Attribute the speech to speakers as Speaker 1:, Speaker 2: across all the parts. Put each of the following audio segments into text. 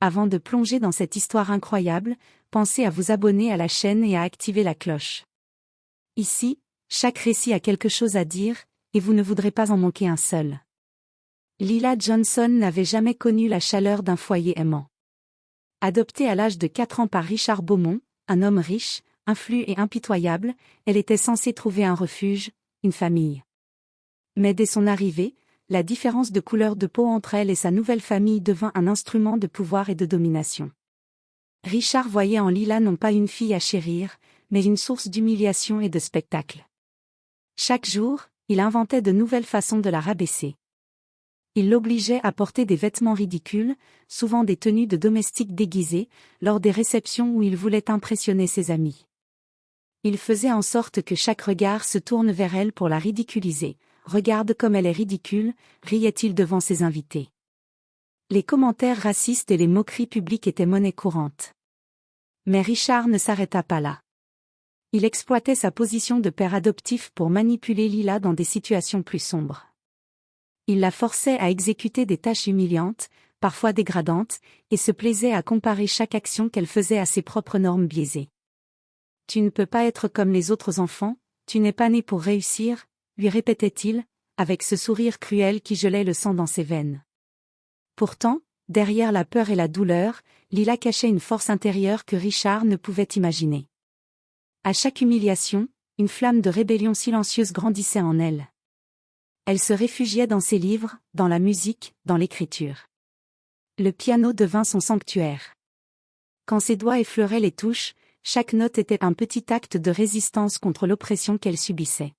Speaker 1: Avant de plonger dans cette histoire incroyable, pensez à vous abonner à la chaîne et à activer la cloche. Ici, chaque récit a quelque chose à dire, et vous ne voudrez pas en manquer un seul. Lila Johnson n'avait jamais connu la chaleur d'un foyer aimant. Adoptée à l'âge de 4 ans par Richard Beaumont, un homme riche, influent et impitoyable, elle était censée trouver un refuge, une famille. Mais dès son arrivée, la différence de couleur de peau entre elle et sa nouvelle famille devint un instrument de pouvoir et de domination. Richard voyait en Lila non pas une fille à chérir, mais une source d'humiliation et de spectacle. Chaque jour, il inventait de nouvelles façons de la rabaisser. Il l'obligeait à porter des vêtements ridicules, souvent des tenues de domestique déguisées, lors des réceptions où il voulait impressionner ses amis. Il faisait en sorte que chaque regard se tourne vers elle pour la ridiculiser. « Regarde comme elle est ridicule », riait-il devant ses invités. Les commentaires racistes et les moqueries publiques étaient monnaie courante. Mais Richard ne s'arrêta pas là. Il exploitait sa position de père adoptif pour manipuler Lila dans des situations plus sombres. Il la forçait à exécuter des tâches humiliantes, parfois dégradantes, et se plaisait à comparer chaque action qu'elle faisait à ses propres normes biaisées. « Tu ne peux pas être comme les autres enfants, tu n'es pas né pour réussir », lui répétait-il, avec ce sourire cruel qui gelait le sang dans ses veines. Pourtant, derrière la peur et la douleur, Lila cachait une force intérieure que Richard ne pouvait imaginer. À chaque humiliation, une flamme de rébellion silencieuse grandissait en elle. Elle se réfugiait dans ses livres, dans la musique, dans l'écriture. Le piano devint son sanctuaire. Quand ses doigts effleuraient les touches, chaque note était un petit acte de résistance contre l'oppression qu'elle subissait.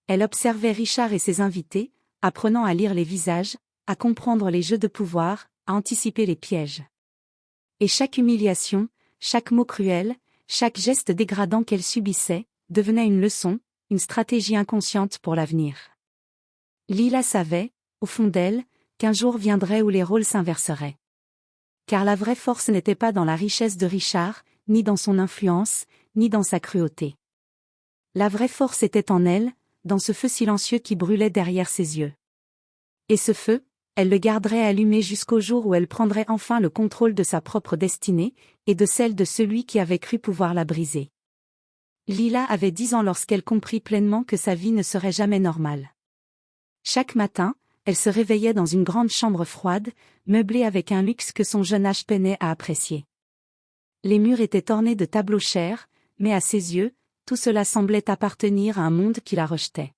Speaker 1: Elle observait Richard et ses invités, apprenant à lire les visages, à comprendre les jeux de pouvoir, à anticiper les pièges. Et chaque humiliation, chaque mot cruel, chaque geste dégradant qu'elle subissait, devenait une leçon, une stratégie inconsciente pour l'avenir. Lila savait, au fond d'elle, qu'un jour viendrait où les rôles s'inverseraient. Car la vraie force n'était pas dans la richesse de Richard, ni dans son influence, ni dans sa cruauté. La vraie force était en elle, dans ce feu silencieux qui brûlait derrière ses yeux. Et ce feu, elle le garderait allumé jusqu'au jour où elle prendrait enfin le contrôle de sa propre destinée, et de celle de celui qui avait cru pouvoir la briser. Lila avait 10 ans lorsqu'elle comprit pleinement que sa vie ne serait jamais normale. Chaque matin, elle se réveillait dans une grande chambre froide, meublée avec un luxe que son jeune âge peinait à apprécier. Les murs étaient ornés de tableaux chers, mais à ses yeux, tout cela semblait appartenir à un monde qui la rejetait.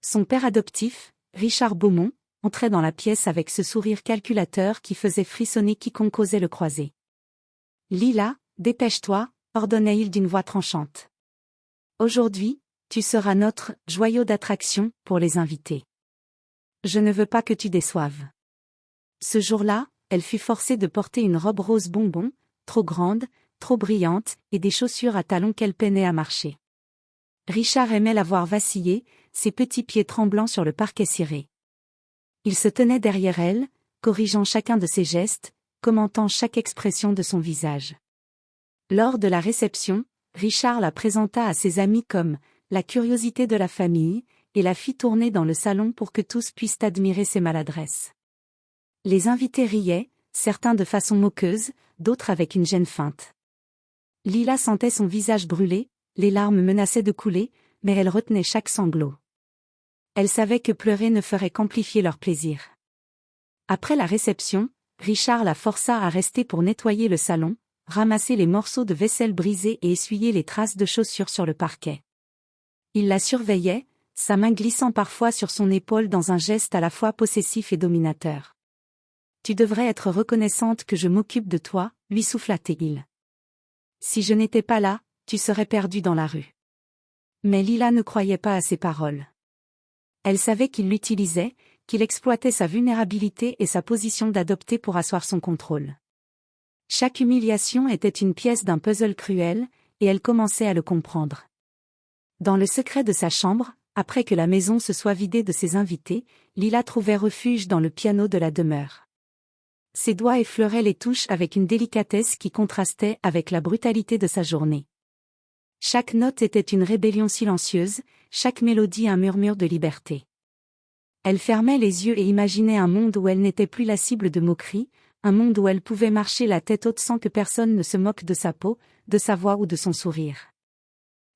Speaker 1: Son père adoptif, Richard Beaumont, entrait dans la pièce avec ce sourire calculateur qui faisait frissonner quiconque osait le croiser. « Lila, dépêche-toi », ordonnait-il d'une voix tranchante. « Aujourd'hui, tu seras notre joyau d'attraction pour les invités. Je ne veux pas que tu déçoives. » Ce jour-là, elle fut forcée de porter une robe rose bonbon, trop grande, trop brillante, et des chaussures à talons qu'elle peinait à marcher. Richard aimait la voir vaciller, ses petits pieds tremblants sur le parquet ciré. Il se tenait derrière elle, corrigeant chacun de ses gestes, commentant chaque expression de son visage. Lors de la réception, Richard la présenta à ses amis comme « la curiosité de la famille » et la fit tourner dans le salon pour que tous puissent admirer ses maladresses. Les invités riaient, certains de façon moqueuse, d'autres avec une gêne feinte. Lila sentait son visage brûler, les larmes menaçaient de couler, mais elle retenait chaque sanglot. Elle savait que pleurer ne ferait qu'amplifier leur plaisir. Après la réception, Richard la força à rester pour nettoyer le salon, ramasser les morceaux de vaisselle brisés et essuyer les traces de chaussures sur le parquet. Il la surveillait, sa main glissant parfois sur son épaule dans un geste à la fois possessif et dominateur. « Tu devrais être reconnaissante que je m'occupe de toi », lui souffla-t-il. « Si je n'étais pas là, tu serais perdue dans la rue. » Mais Lila ne croyait pas à ses paroles. Elle savait qu'il l'utilisait, qu'il exploitait sa vulnérabilité et sa position d'adopté pour asseoir son contrôle. Chaque humiliation était une pièce d'un puzzle cruel, et elle commençait à le comprendre. Dans le secret de sa chambre, après que la maison se soit vidée de ses invités, Lila trouvait refuge dans le piano de la demeure. Ses doigts effleuraient les touches avec une délicatesse qui contrastait avec la brutalité de sa journée. Chaque note était une rébellion silencieuse, chaque mélodie un murmure de liberté. Elle fermait les yeux et imaginait un monde où elle n'était plus la cible de moqueries, un monde où elle pouvait marcher la tête haute sans que personne ne se moque de sa peau, de sa voix ou de son sourire.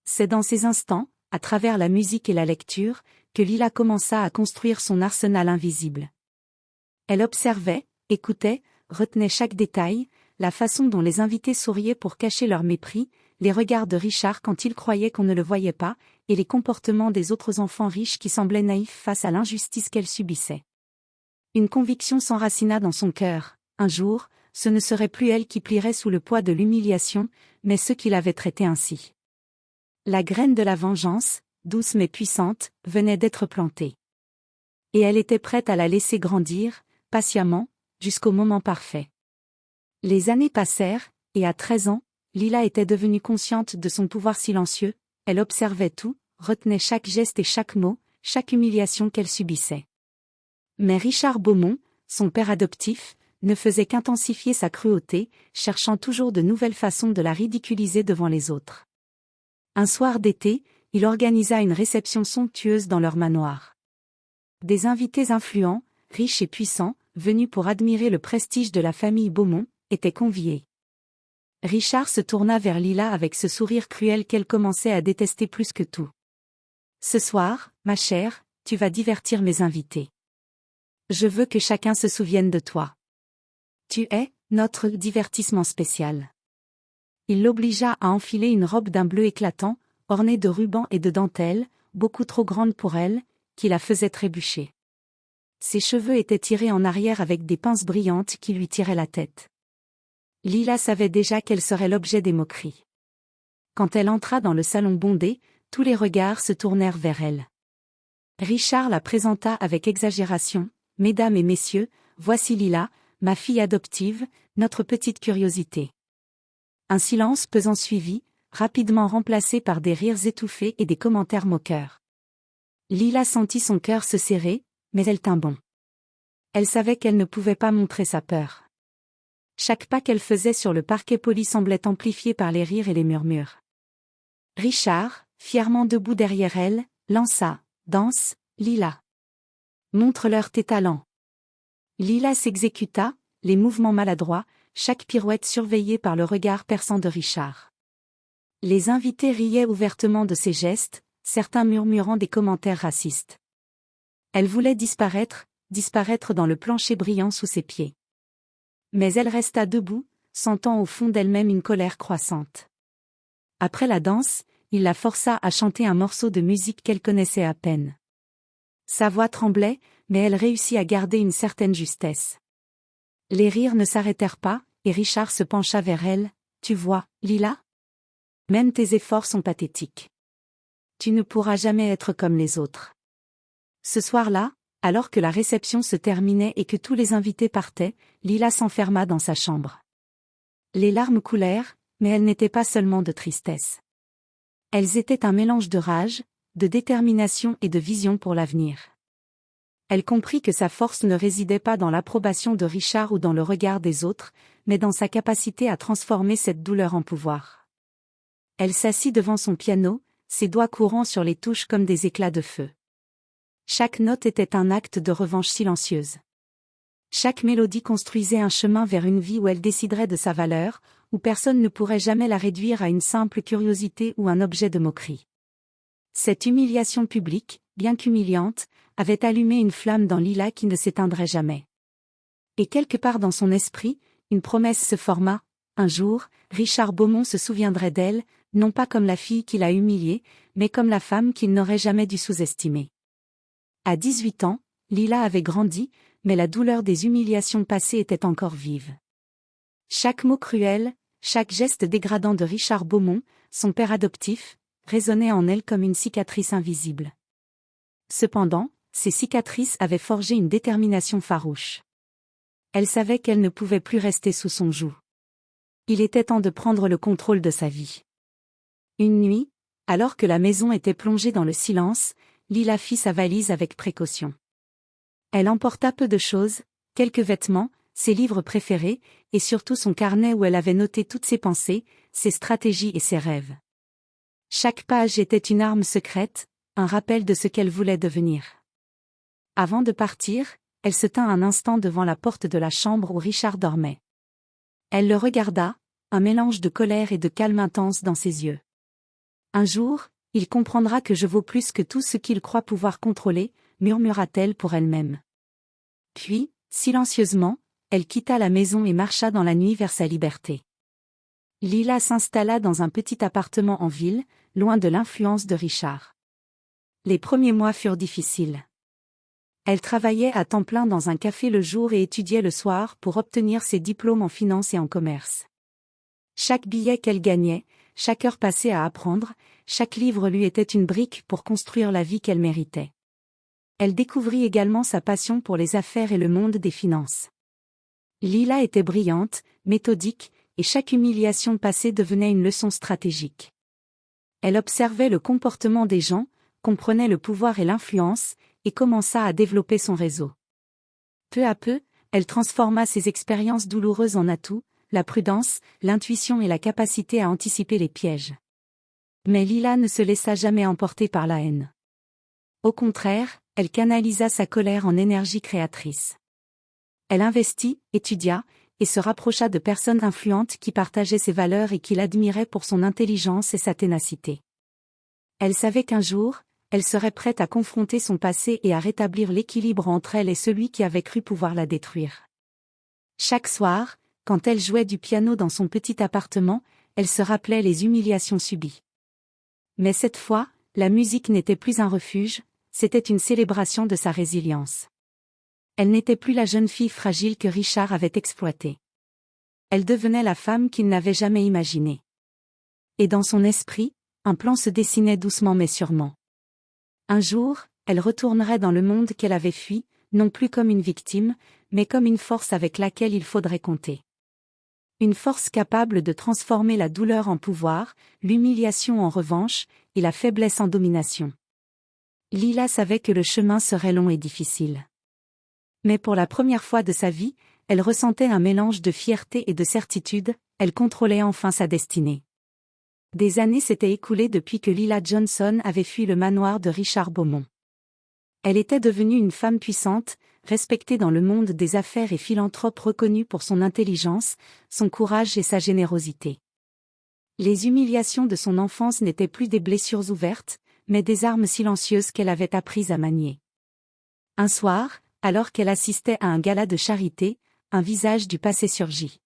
Speaker 1: C'est dans ces instants, à travers la musique et la lecture, que Lila commença à construire son arsenal invisible. Elle observait, écoutait, retenait chaque détail, la façon dont les invités souriaient pour cacher leur mépris, les regards de Richard quand il croyait qu'on ne le voyait pas, et les comportements des autres enfants riches qui semblaient naïfs face à l'injustice qu'elle subissait. Une conviction s'enracina dans son cœur. Un jour, ce ne serait plus elle qui plierait sous le poids de l'humiliation, mais ceux qui l'avaient traitée ainsi. La graine de la vengeance, douce mais puissante, venait d'être plantée. Et elle était prête à la laisser grandir, patiemment, jusqu'au moment parfait. Les années passèrent, et à 13 ans, Lila était devenue consciente de son pouvoir silencieux, elle observait tout, retenait chaque geste et chaque mot, chaque humiliation qu'elle subissait. Mais Richard Beaumont, son père adoptif, ne faisait qu'intensifier sa cruauté, cherchant toujours de nouvelles façons de la ridiculiser devant les autres. Un soir d'été, il organisa une réception somptueuse dans leur manoir. Des invités influents, riches et puissants, venus pour admirer le prestige de la famille Beaumont, étaient conviés. Richard se tourna vers Lila avec ce sourire cruel qu'elle commençait à détester plus que tout. « Ce soir, ma chère, tu vas divertir mes invités. Je veux que chacun se souvienne de toi. Tu es notre divertissement spécial. » Il l'obligea à enfiler une robe d'un bleu éclatant, ornée de rubans et de dentelles, beaucoup trop grande pour elle, qui la faisait trébucher. Ses cheveux étaient tirés en arrière avec des pinces brillantes qui lui tiraient la tête. Lila savait déjà qu'elle serait l'objet des moqueries. Quand elle entra dans le salon bondé, tous les regards se tournèrent vers elle. Richard la présenta avec exagération. « Mesdames et messieurs, voici Lila, ma fille adoptive, notre petite curiosité. » Un silence pesant suivit, rapidement remplacé par des rires étouffés et des commentaires moqueurs. Lila sentit son cœur se serrer, mais elle tint bon. Elle savait qu'elle ne pouvait pas montrer sa peur. Chaque pas qu'elle faisait sur le parquet poli semblait amplifié par les rires et les murmures. Richard, fièrement debout derrière elle, lança « Danse, Lila. Montre-leur tes talents. » Lila s'exécuta, les mouvements maladroits, chaque pirouette surveillée par le regard perçant de Richard. Les invités riaient ouvertement de ses gestes, certains murmurant des commentaires racistes. Elle voulait disparaître dans le plancher brillant sous ses pieds. Mais elle resta debout, sentant au fond d'elle-même une colère croissante. Après la danse, il la força à chanter un morceau de musique qu'elle connaissait à peine. Sa voix tremblait, mais elle réussit à garder une certaine justesse. Les rires ne s'arrêtèrent pas, et Richard se pencha vers elle. « Tu vois, Lila ? Même tes efforts sont pathétiques. Tu ne pourras jamais être comme les autres. » Ce soir-là, alors que la réception se terminait et que tous les invités partaient, Lila s'enferma dans sa chambre. Les larmes coulèrent, mais elles n'étaient pas seulement de tristesse. Elles étaient un mélange de rage, de détermination et de vision pour l'avenir. Elle comprit que sa force ne résidait pas dans l'approbation de Richard ou dans le regard des autres, mais dans sa capacité à transformer cette douleur en pouvoir. Elle s'assit devant son piano, ses doigts courant sur les touches comme des éclats de feu. Chaque note était un acte de revanche silencieuse. Chaque mélodie construisait un chemin vers une vie où elle déciderait de sa valeur, où personne ne pourrait jamais la réduire à une simple curiosité ou un objet de moquerie. Cette humiliation publique, bien qu'humiliante, avait allumé une flamme dans Lila qui ne s'éteindrait jamais. Et quelque part dans son esprit, une promesse se forma. Un jour, Richard Beaumont se souviendrait d'elle, non pas comme la fille qu'il a humiliée, mais comme la femme qu'il n'aurait jamais dû sous-estimer. À 18 ans, Lila avait grandi, mais la douleur des humiliations passées était encore vive. Chaque mot cruel, chaque geste dégradant de Richard Beaumont, son père adoptif, résonnait en elle comme une cicatrice invisible. Cependant, ces cicatrices avaient forgé une détermination farouche. Elle savait qu'elle ne pouvait plus rester sous son joug. Il était temps de prendre le contrôle de sa vie. Une nuit, alors que la maison était plongée dans le silence, Lila fit sa valise avec précaution. Elle emporta peu de choses, quelques vêtements, ses livres préférés, et surtout son carnet où elle avait noté toutes ses pensées, ses stratégies et ses rêves. Chaque page était une arme secrète, un rappel de ce qu'elle voulait devenir. Avant de partir, elle se tint un instant devant la porte de la chambre où Richard dormait. Elle le regarda, un mélange de colère et de calme intense dans ses yeux. Un jour, il comprendra que je vaux plus que tout ce qu'il croit pouvoir contrôler, murmura-t-elle pour elle-même. Puis, silencieusement, elle quitta la maison et marcha dans la nuit vers sa liberté. Lila s'installa dans un petit appartement en ville, loin de l'influence de Richard. Les premiers mois furent difficiles. Elle travaillait à temps plein dans un café le jour et étudiait le soir pour obtenir ses diplômes en finance et en commerce. Chaque billet qu'elle gagnait, chaque heure passée à apprendre, chaque livre lui était une brique pour construire la vie qu'elle méritait. Elle découvrit également sa passion pour les affaires et le monde des finances. Lila était brillante, méthodique, et chaque humiliation passée devenait une leçon stratégique. Elle observait le comportement des gens, comprenait le pouvoir et l'influence, et commença à développer son réseau. Peu à peu, elle transforma ses expériences douloureuses en atouts, la prudence, l'intuition et la capacité à anticiper les pièges. Mais Lila ne se laissa jamais emporter par la haine. Au contraire, elle canalisa sa colère en énergie créatrice. Elle investit, étudia, et se rapprocha de personnes influentes qui partageaient ses valeurs et qui l'admiraient pour son intelligence et sa ténacité. Elle savait qu'un jour, elle serait prête à confronter son passé et à rétablir l'équilibre entre elle et celui qui avait cru pouvoir la détruire. Chaque soir, quand elle jouait du piano dans son petit appartement, elle se rappelait les humiliations subies. Mais cette fois, la musique n'était plus un refuge, c'était une célébration de sa résilience. Elle n'était plus la jeune fille fragile que Richard avait exploitée. Elle devenait la femme qu'il n'avait jamais imaginée. Et dans son esprit, un plan se dessinait doucement mais sûrement. Un jour, elle retournerait dans le monde qu'elle avait fui, non plus comme une victime, mais comme une force avec laquelle il faudrait compter. Une force capable de transformer la douleur en pouvoir, l'humiliation en revanche, et la faiblesse en domination. Lila savait que le chemin serait long et difficile. Mais pour la première fois de sa vie, elle ressentait un mélange de fierté et de certitude, elle contrôlait enfin sa destinée. Des années s'étaient écoulées depuis que Lila Johnson avait fui le manoir de Richard Beaumont. Elle était devenue une femme puissante, respectée dans le monde des affaires et philanthrope reconnue pour son intelligence, son courage et sa générosité. Les humiliations de son enfance n'étaient plus des blessures ouvertes, mais des armes silencieuses qu'elle avait apprises à manier. Un soir, alors qu'elle assistait à un gala de charité, un visage du passé surgit.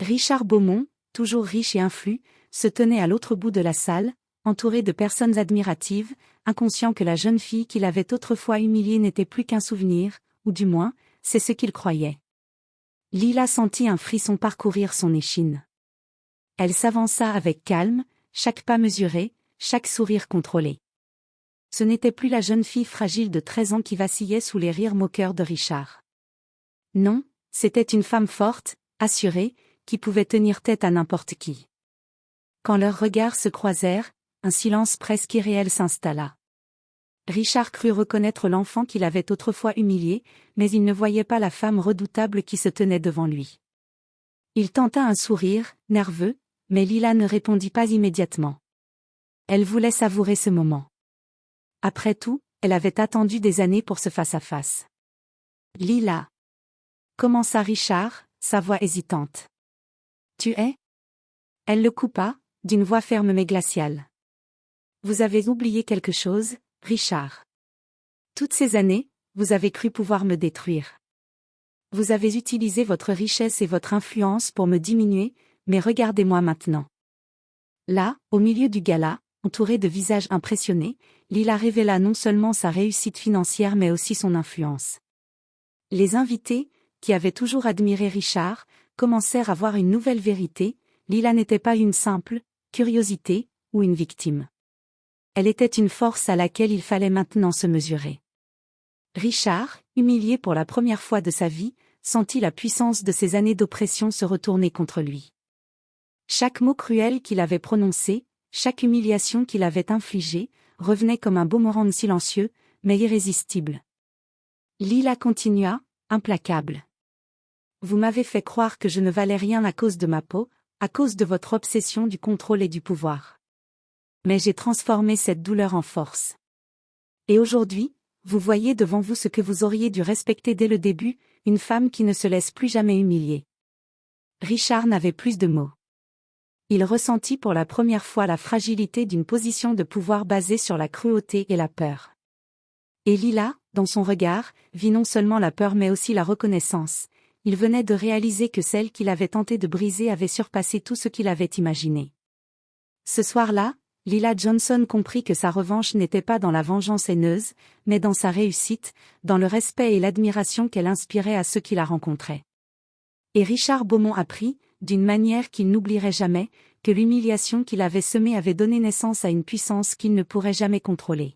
Speaker 1: Richard Beaumont, toujours riche et influent, se tenait à l'autre bout de la salle, entouré de personnes admiratives, inconscient que la jeune fille qu'il avait autrefois humiliée n'était plus qu'un souvenir, ou du moins, c'est ce qu'il croyait. Lila sentit un frisson parcourir son échine. Elle s'avança avec calme, chaque pas mesuré, chaque sourire contrôlé. Ce n'était plus la jeune fille fragile de 13 ans qui vacillait sous les rires moqueurs de Richard. Non, c'était une femme forte, assurée, qui pouvait tenir tête à n'importe qui. Quand leurs regards se croisèrent, un silence presque irréel s'installa. Richard crut reconnaître l'enfant qu'il avait autrefois humilié, mais il ne voyait pas la femme redoutable qui se tenait devant lui. Il tenta un sourire, nerveux, mais Lila ne répondit pas immédiatement. Elle voulait savourer ce moment. Après tout, elle avait attendu des années pour ce face-à-face. Lila, commença Richard, sa voix hésitante. Tu es ? Elle le coupa, d'une voix ferme mais glaciale. Vous avez oublié quelque chose, Richard. Toutes ces années, vous avez cru pouvoir me détruire. Vous avez utilisé votre richesse et votre influence pour me diminuer, mais regardez-moi maintenant. Là, au milieu du gala, entourée de visages impressionnés, Lila révéla non seulement sa réussite financière mais aussi son influence. Les invités, qui avaient toujours admiré Richard, commencèrent à voir une nouvelle vérité. Lila n'était pas une simple curiosité ou une victime. Elle était une force à laquelle il fallait maintenant se mesurer. Richard, humilié pour la première fois de sa vie, sentit la puissance de ces années d'oppression se retourner contre lui. Chaque mot cruel qu'il avait prononcé, chaque humiliation qu'il avait infligée, revenait comme un boomerang silencieux, mais irrésistible. Lila continua, implacable. Vous m'avez fait croire que je ne valais rien à cause de ma peau, à cause de votre obsession du contrôle et du pouvoir. Mais j'ai transformé cette douleur en force. Et aujourd'hui, Vous voyez devant vous ce que vous auriez dû respecter dès le début, une femme qui ne se laisse plus jamais humilier. Richard n'avait plus de mots. Il ressentit pour la première fois la fragilité d'une position de pouvoir basée sur la cruauté et la peur. Et Lila, dans son regard, vit non seulement la peur mais aussi la reconnaissance. Il venait de réaliser que celle qu'il avait tenté de briser avait surpassé tout ce qu'il avait imaginé. Ce soir-là, Lila Johnson comprit que sa revanche n'était pas dans la vengeance haineuse, mais dans sa réussite, dans le respect et l'admiration qu'elle inspirait à ceux qui la rencontraient. Et Richard Beaumont apprit, d'une manière qu'il n'oublierait jamais, que l'humiliation qu'il avait semée avait donné naissance à une puissance qu'il ne pourrait jamais contrôler.